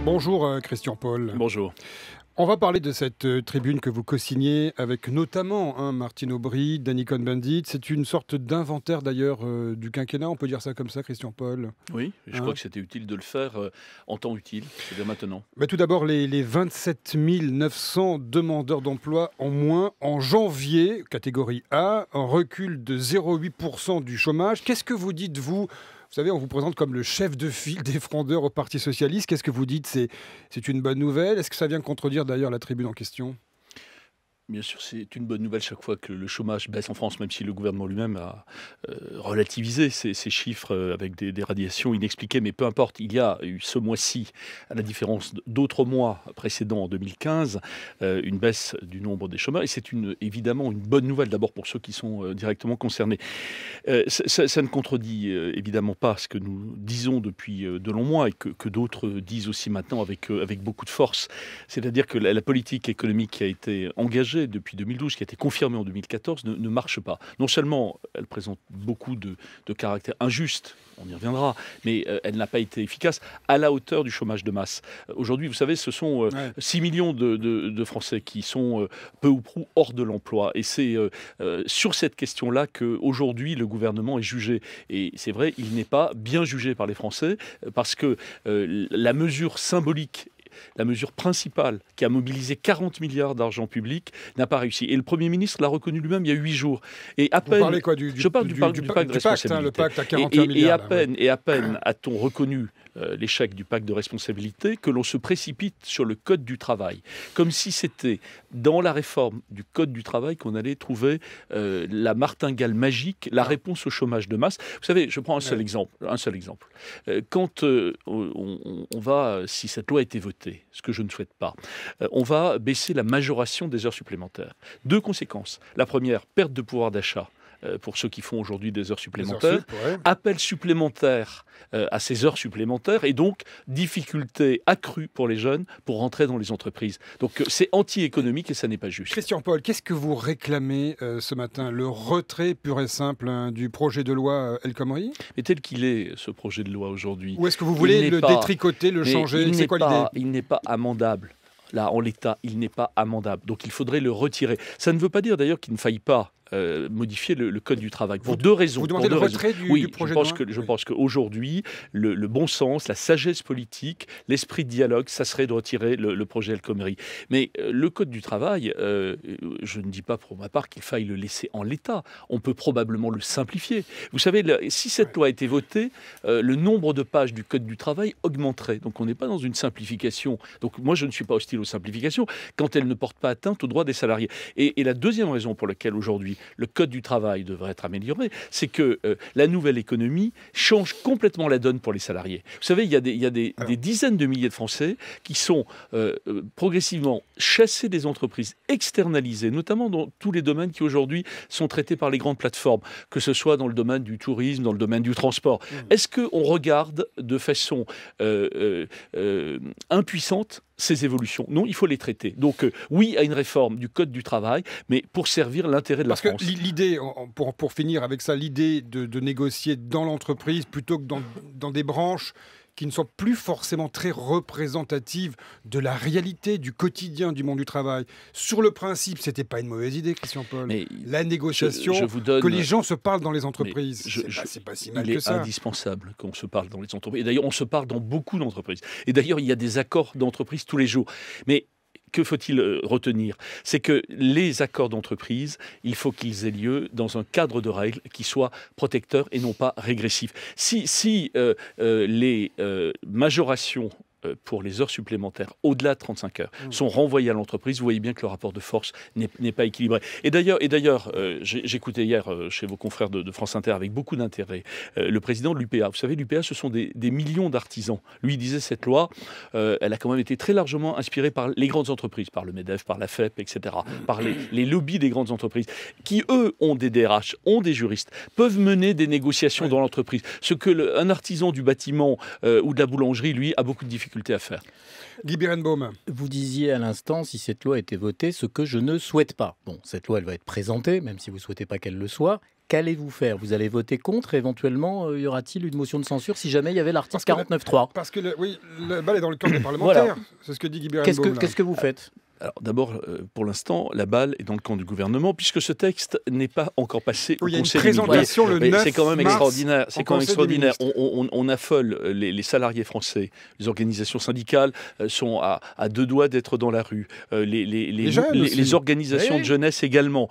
Bonjour Christian Paul. Bonjour. On va parler de cette tribune que vous co-signez avec notamment Martine Aubry, Danny Cohn-Bendit. C'est une sorte d'inventaire d'ailleurs du quinquennat, on peut dire ça comme ça, Christian Paul. Oui, je crois que c'était utile de le faire en temps utile, c'est-à-dire maintenant. Mais tout d'abord, les 27 900 demandeurs d'emploi en moins en janvier, catégorie A, un recul de 0,8% du chômage. Qu'est-ce que vous dites, vous ? Vous savez, on vous présente comme le chef de file des frondeurs au Parti socialiste. Qu'est-ce que vous dites ? C'est une bonne nouvelle ? Est-ce que ça vient contredire d'ailleurs la tribune en question ? Bien sûr, c'est une bonne nouvelle chaque fois que le chômage baisse en France, même si le gouvernement lui-même a relativisé ces chiffres avec des radiations inexpliquées. Mais peu importe, il y a eu ce mois-ci, à la différence d'autres mois précédents en 2015, une baisse du nombre des chômeurs. Et c'est évidemment une bonne nouvelle, d'abord pour ceux qui sont directement concernés. Ça ne contredit évidemment pas ce que nous disons depuis de longs mois et que d'autres disent aussi maintenant avec beaucoup de force. C'est-à-dire que la politique économique qui a été engagée depuis 2012, qui a été confirmée en 2014, ne marche pas. Non seulement elle présente beaucoup de caractères injustes, on y reviendra, mais elle n'a pas été efficace à la hauteur du chômage de masse. Aujourd'hui, vous savez, ce sont 6 millions de Français qui sont peu ou prou hors de l'emploi. Et c'est sur cette question-là qu'aujourd'hui, le gouvernement est jugé. Et c'est vrai, il n'est pas bien jugé par les Français, parce que la mesure symbolique, la mesure principale qui a mobilisé 40 milliards d'argent public n'a pas réussi. Et le Premier ministre l'a reconnu lui-même il y a 8 jours. Et à peine, vous parlez quoi, je parle du pacte de responsabilité. Le pacte à 41 milliards. Et à peine a-t-on reconnu l'échec du pacte de responsabilité que l'on se précipite sur le Code du travail. Comme si c'était dans la réforme du Code du travail qu'on allait trouver la martingale magique, la réponse au chômage de masse. Vous savez, je prends un seul exemple. Quand on va, si cette loi a été votée, ce que je ne souhaite pas, on va baisser la majoration des heures supplémentaires. Deux conséquences. La première, perte de pouvoir d'achat pour ceux qui font aujourd'hui des heures supplémentaires, appel supplémentaire à ces heures supplémentaires et donc difficulté accrue pour les jeunes pour rentrer dans les entreprises. Donc c'est anti-économique et ça n'est pas juste. Christian Paul, qu'est-ce que vous réclamez ce matin ? Le retrait pur et simple du projet de loi El Khomri ? Mais tel qu'il est, ce projet de loi aujourd'hui... Ou est-ce que vous voulez le détricoter, le changer ? C'est quoi l'idée ? Il n'est pas amendable. Là, en l'état, il n'est pas amendable. Donc il faudrait le retirer. Ça ne veut pas dire d'ailleurs qu'il ne faille pas modifier le Code du travail. Pour deux raisons. Vous demandez le retrait du projet de loi ? Je pense qu'aujourd'hui, le bon sens, la sagesse politique, l'esprit de dialogue, ça serait de retirer le projet El Khomri. Mais le Code du travail, je ne dis pas pour ma part qu'il faille le laisser en l'état. On peut probablement le simplifier. Vous savez, si cette loi a été votée, le nombre de pages du Code du travail augmenterait. Donc on n'est pas dans une simplification. Donc moi, je ne suis pas hostile aux simplifications quand elles ne portent pas atteinte aux droits des salariés. Et la deuxième raison pour laquelle aujourd'hui, le Code du travail devrait être amélioré, c'est que la nouvelle économie change complètement la donne pour les salariés. Vous savez, il y a des dizaines de milliers de Français qui sont progressivement chassés des entreprises, externalisés, notamment dans tous les domaines qui aujourd'hui sont traités par les grandes plateformes, que ce soit dans le domaine du tourisme, dans le domaine du transport. Est-ce qu'on regarde de façon impuissante ces évolutions? Non, il faut les traiter. Donc oui à une réforme du Code du travail, mais pour servir l'intérêt de la France. Parce que l'idée, pour finir avec ça, l'idée de négocier dans l'entreprise plutôt que dans des branches qui ne sont plus forcément très représentatives de la réalité du quotidien du monde du travail. Sur le principe, c'était pas une mauvaise idée, Christian Paul. Mais la négociation, que les gens se parlent dans les entreprises, c'est pas si mal que ça. Il est indispensable qu'on se parle dans les entreprises. Et d'ailleurs, on se parle dans beaucoup d'entreprises. Et d'ailleurs, il y a des accords d'entreprise tous les jours. Mais que faut-il retenir ? C'est que les accords d'entreprise, il faut qu'ils aient lieu dans un cadre de règles qui soit protecteur et non pas régressif. Si les majorations pour les heures supplémentaires, au-delà de 35 heures, sont renvoyées à l'entreprise, vous voyez bien que le rapport de force n'est pas équilibré. Et d'ailleurs, j'écoutais hier chez vos confrères de France Inter avec beaucoup d'intérêt le président de l'UPA. Vous savez, l'UPA, ce sont des millions d'artisans. Lui, il disait, cette loi, elle a quand même été très largement inspirée par les grandes entreprises, par le MEDEF, par la FEP, etc., par les lobbies des grandes entreprises, qui, eux, ont des DRH, ont des juristes, peuvent mener des négociations dans l'entreprise. Ce que un artisan du bâtiment ou de la boulangerie, lui, a beaucoup de difficultés à faire. Guy Birenbaum. Vous disiez à l'instant, si cette loi était votée, ce que je ne souhaite pas. Bon, cette loi, elle va être présentée, même si vous ne souhaitez pas qu'elle le soit. qu'allez-vous faire? Vous allez voter contre? Éventuellement, y aura-t-il une motion de censure si jamais il y avait l'article 49.3? Parce que la balle est dans le camp des parlementaires. Voilà. C'est ce que dit Guy Berenbaum. Qu'est-ce que vous faites? Alors d'abord, pour l'instant, la balle est dans le camp du gouvernement, puisque ce texte n'est pas encore passé au Conseil des ministres. Il y a une présentation le 9 C'est quand même mars extraordinaire. C'est quand même extraordinaire. des On affole les salariés français. Les organisations syndicales sont à deux doigts d'être dans la rue. Les organisations de jeunesse également.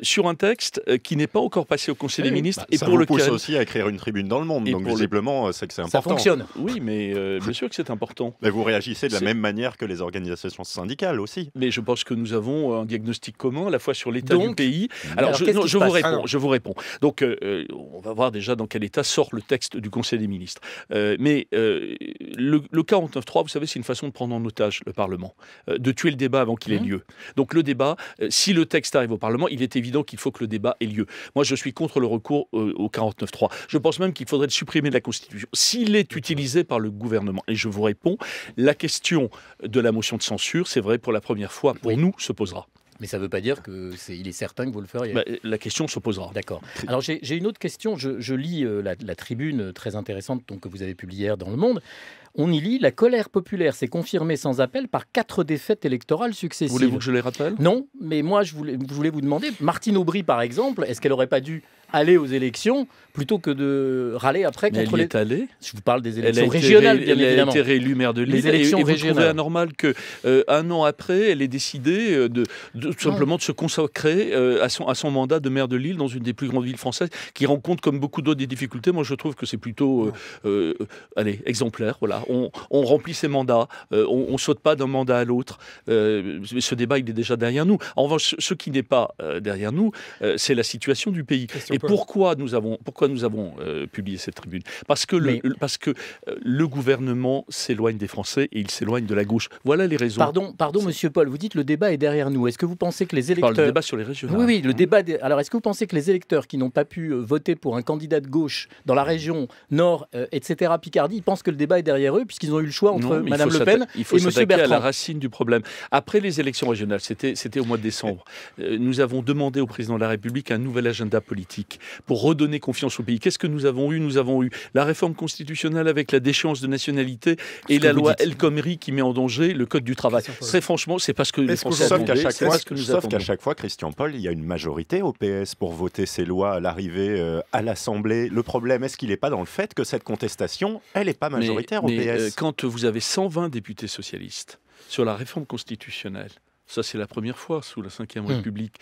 Sur un texte qui n'est pas encore passé au Conseil des ministres. Et ça pour lequel... pousse aussi à écrire une tribune dans le monde. Donc visiblement, c'est que c'est important. Ça fonctionne. Oui, mais bien sûr que c'est important. Mais vous réagissez de la même manière que les organisations syndicales aussi. Mais je pense que nous avons un diagnostic commun, à la fois sur l'état du pays. Alors, je vous réponds. Donc, on va voir déjà dans quel état sort le texte du Conseil des ministres. Mais le 49.3, vous savez, c'est une façon de prendre en otage le Parlement, de tuer le débat avant qu'il ait lieu. Donc, le débat, si le texte arrive au Parlement, il est évident qu'il faut que le débat ait lieu. Moi, je suis contre le recours au 49.3. Je pense même qu'il faudrait le supprimer de la Constitution, s'il est utilisé par le gouvernement. Et je vous réponds, la question de la motion de censure, c'est vrai, pour la première fois, pour nous, se posera. Mais ça ne veut pas dire qu'il est certain que vous le feriez. La question se posera. D'accord. Alors j'ai une autre question. Je lis la tribune très intéressante que vous avez publiée hier dans Le Monde. On y lit « La colère populaire s'est confirmée sans appel par 4 défaites électorales successives ». Voulez-vous que je les rappelle? Non, mais moi je voulais vous demander, Martine Aubry par exemple, est-ce qu'elle n'aurait pas dû aller aux élections plutôt que de râler après contre les... Elle y est allée. Je vous parle des élections régionales, bien évidemment. Elle a été réélue maire de Lille. Les élections régionales. Vous trouvez anormal qu'un an après, elle ait décidé simplement de se consacrer à son mandat de maire de Lille dans une des plus grandes villes françaises qui rencontre, comme beaucoup d'autres, des difficultés. Moi, je trouve que c'est plutôt exemplaire. Voilà. On remplit ses mandats. On ne saute pas d'un mandat à l'autre. Ce débat, il est déjà derrière nous. En revanche, ce qui n'est pas derrière nous, c'est la situation du pays. Et pourquoi nous avons publié cette tribune? Parce que le gouvernement s'éloigne des Français et il s'éloigne de la gauche. Voilà les raisons. Pardon, Monsieur Paul, vous dites le débat est derrière nous. Est-ce que vous pensez que les électeurs... Je parle du débat sur les régionales. Oui, le débat... Alors, est-ce que vous pensez que les électeurs qui n'ont pas pu voter pour un candidat de gauche dans la région Nord, etc., Picardie, ils pensent que le débat est derrière eux puisqu'ils ont eu le choix entre Mme Le Pen et M. Bertrand? Il faut s'attaquer à la racine du problème. Après les élections régionales, c'était au mois de décembre, nous avons demandé au président de la République un nouvel agenda politique pour redonner confiance au pays. Qu'est-ce que nous avons eu? Nous avons eu la réforme constitutionnelle avec la déchéance de nationalité et la loi El Khomri qui met en danger le code du travail. Très franchement, c'est parce que les Français attendaient, sauf qu'à chaque fois, Christian Paul, il y a une majorité au PS pour voter ces lois à l'arrivée à l'Assemblée. Le problème, est-ce qu'il n'est pas dans le fait que cette contestation, elle n'est pas majoritaire au PS? Quand vous avez 120 députés socialistes sur la réforme constitutionnelle, ça c'est la première fois sous la Ve République,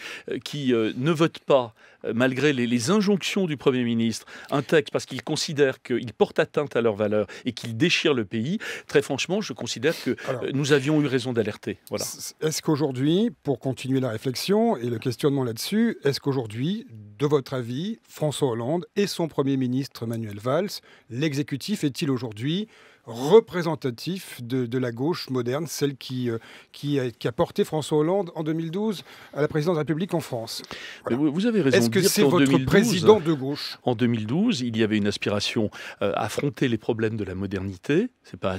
qui ne votent pas, malgré les injonctions du Premier ministre, un texte parce qu'ils considèrent qu'il porte atteinte à leurs valeurs et qu'il déchire le pays, très franchement, je considère que nous avions eu raison d'alerter. Voilà. Est-ce qu'aujourd'hui, pour continuer la réflexion et le questionnement là-dessus, est-ce qu'aujourd'hui, de votre avis, François Hollande et son Premier ministre Manuel Valls, l'exécutif est-il aujourd'hui représentatif de la gauche moderne, celle qui a porté François Hollande en 2012 à la présidence de la République en France? Voilà. Vous avez raison. Est-ce que c'est votre 2012, président de gauche? En 2012, il y avait une aspiration à affronter les problèmes de la modernité. C'est pas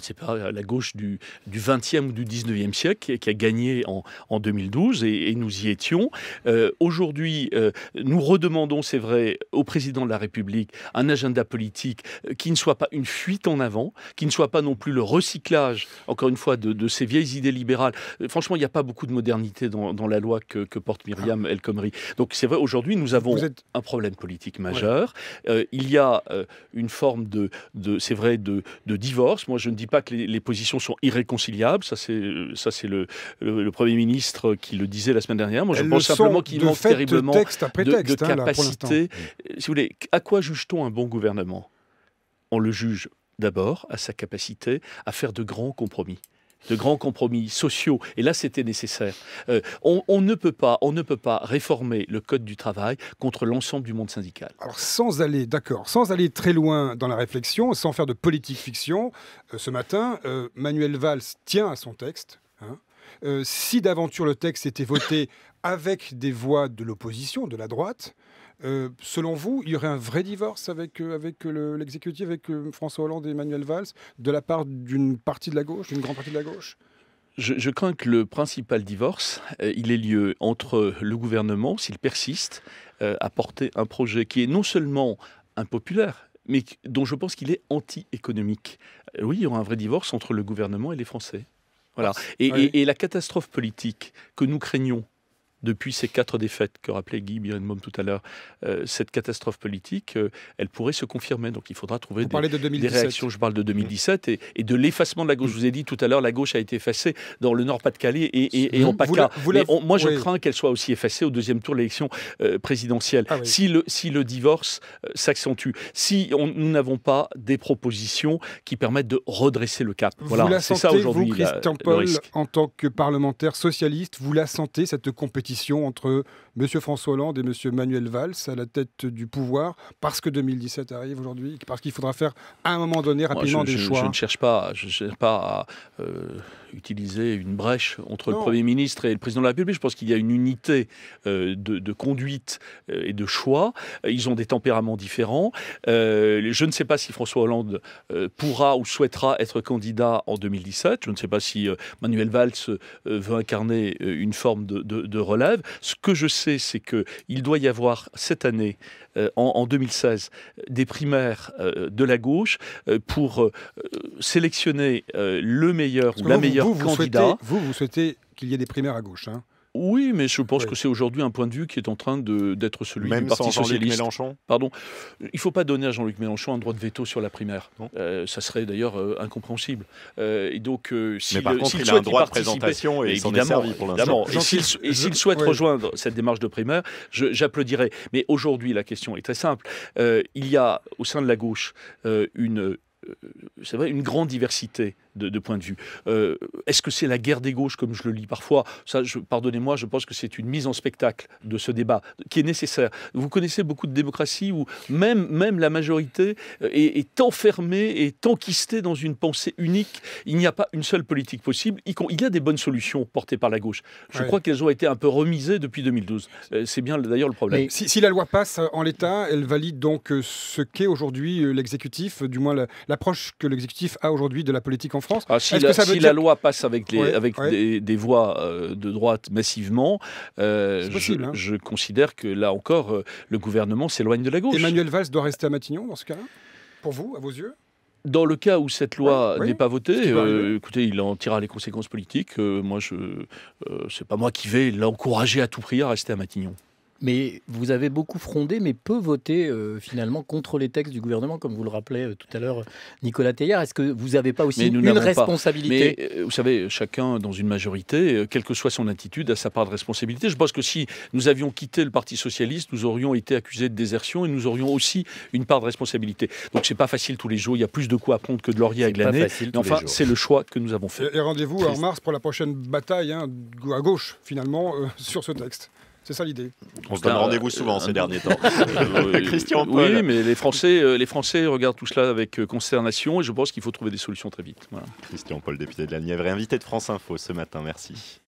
la gauche du 20e ou du 19e siècle qui a gagné en 2012 et nous y étions. Aujourd'hui, nous redemandons, c'est vrai, au président de la République un agenda politique qui ne soit pas une fuite en avant, qui ne soit pas non plus le recyclage, encore une fois, de ces vieilles idées libérales. Franchement, il n'y a pas beaucoup de modernité dans la loi que porte Myriam El Khomri. Donc c'est vrai, aujourd'hui, nous avons un problème politique majeur. Il y a une forme de divorce. Moi, je ne dis pas que les positions sont irréconciliables. Ça, c'est le Premier ministre qui le disait la semaine dernière. Moi, je pense simplement qu'il manque terriblement de capacité. Si vous voulez, à quoi juge-t-on un bon gouvernement? On le juge d'abord à sa capacité à faire de grands compromis sociaux. Et là, c'était nécessaire. On ne peut pas réformer le Code du travail contre l'ensemble du monde syndical. Alors, sans aller très loin dans la réflexion, sans faire de politique fiction, ce matin, Manuel Valls tient à son texte. Si d'aventure le texte était voté avec des voix de l'opposition, de la droite, selon vous, il y aurait un vrai divorce avec l'exécutif, avec François Hollande et Manuel Valls, de la part d'une partie de la gauche, d'une grande partie de la gauche? Je crains que le principal divorce, il ait lieu entre le gouvernement, s'il persiste, à porter un projet qui est non seulement impopulaire, mais dont je pense qu'il est anti-économique. Oui, il y aura un vrai divorce entre le gouvernement et les Français. Voilà. Et la catastrophe politique que nous craignons depuis ces 4 défaites que rappelait Guy Birenbaum tout à l'heure, cette catastrophe politique, elle pourrait se confirmer. Donc il faudra trouver des réactions. Je parle de 2017 et de l'effacement de la gauche. Je vous ai dit tout à l'heure, la gauche a été effacée dans le Nord-Pas-de-Calais et en PACA. Moi, je crains qu'elle soit aussi effacée au deuxième tour de l'élection présidentielle. Si le divorce s'accentue, si nous n'avons pas des propositions qui permettent de redresser le cap. Voilà, c'est ça aujourd'hui. Vous, Christian Paul, en tant que parlementaire socialiste, vous la sentez, cette compétition entre M. François Hollande et M. Manuel Valls à la tête du pouvoir, parce que 2017 arrive aujourd'hui, parce qu'il faudra faire à un moment donné rapidement des choix. Je ne cherche pas à utiliser une brèche entre le Premier ministre et le Président de la République. Je pense qu'il y a une unité de conduite et de choix. Ils ont des tempéraments différents. Je ne sais pas si François Hollande pourra ou souhaitera être candidat en 2017. Je ne sais pas si Manuel Valls veut incarner une forme de relève. Ce que je sais, c'est qu'il doit y avoir cette année, en 2016, des primaires de la gauche pour sélectionner le meilleur ou la meilleure candidat. Vous souhaitez qu'il y ait des primaires à gauche, hein? Oui, mais je pense que c'est aujourd'hui un point de vue qui est en train d'être celui du Parti socialiste. Jean-Luc Mélenchon. Pardon. Il ne faut pas donner à Jean-Luc Mélenchon un droit de veto sur la primaire. Ça serait d'ailleurs incompréhensible. Et donc, mais par contre, il a un droit de présentation et il s'en est servi pour l'instant. Et s'il souhaite rejoindre cette démarche de primaire, j'applaudirais. Mais aujourd'hui, la question est très simple. Il y a au sein de la gauche une grande diversité de points de vue. Est-ce que c'est la guerre des gauches, comme je le lis parfois? Pardonnez-moi, je pense que c'est une mise en spectacle de ce débat qui est nécessaire. Vous connaissez beaucoup de démocraties où même la majorité est enfermée, est enquistée dans une pensée unique. Il n'y a pas une seule politique possible. Il y a des bonnes solutions portées par la gauche. Je crois qu'elles ont été un peu remisées depuis 2012. C'est bien d'ailleurs le problème. Si la loi passe en l'état, elle valide donc ce qu'est aujourd'hui l'exécutif, du moins l'approche que l'exécutif a aujourd'hui de la politique en France. Si la loi passe avec des voix de droite massivement, je considère que là encore, le gouvernement s'éloigne de la gauche. Emmanuel Valls doit rester à Matignon dans ce cas-là? Pour vous, à vos yeux? Dans le cas où cette loi n'est pas votée, écoutez, il en tirera les conséquences politiques. C'est pas moi qui vais l'encourager à tout prix à rester à Matignon. Mais vous avez beaucoup frondé, mais peu voté finalement contre les textes du gouvernement, comme vous le rappelez tout à l'heure, Nicolas Teilhard. Est-ce que vous n'avez pas aussi une responsabilité? Mais vous savez, chacun dans une majorité, quelle que soit son attitude, a sa part de responsabilité. Je pense que si nous avions quitté le Parti socialiste, nous aurions été accusés de désertion et nous aurions aussi une part de responsabilité. Donc c'est pas facile tous les jours. Il y a plus de coups à prendre que de lauriers à glaner. Mais enfin, c'est le choix que nous avons fait. Et rendez-vous en mars pour la prochaine bataille à gauche, finalement, sur ce texte. C'est ça l'idée. On se donne rendez-vous souvent ces derniers temps. Christian Paul. Oui, mais les Français regardent tout cela avec consternation et je pense qu'il faut trouver des solutions très vite. Voilà. Christian Paul, député de la Nièvre et invité de France Info ce matin. Merci.